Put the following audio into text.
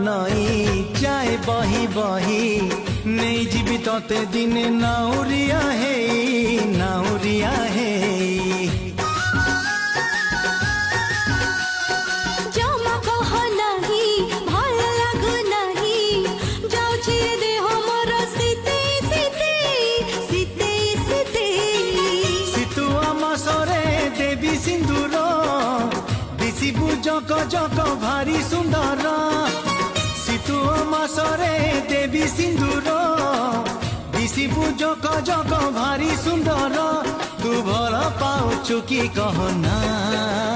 नई जाए बही बही नहीं जीवी तते दिने नाउरिया हे नाउरिया हे सिंदूर दिशिबु जक जक भारी सुंदर शीतु मासरे देवी सिंदूर दिशिबु जक जक भारी सुंदर तू भल पाउछु कि कहना।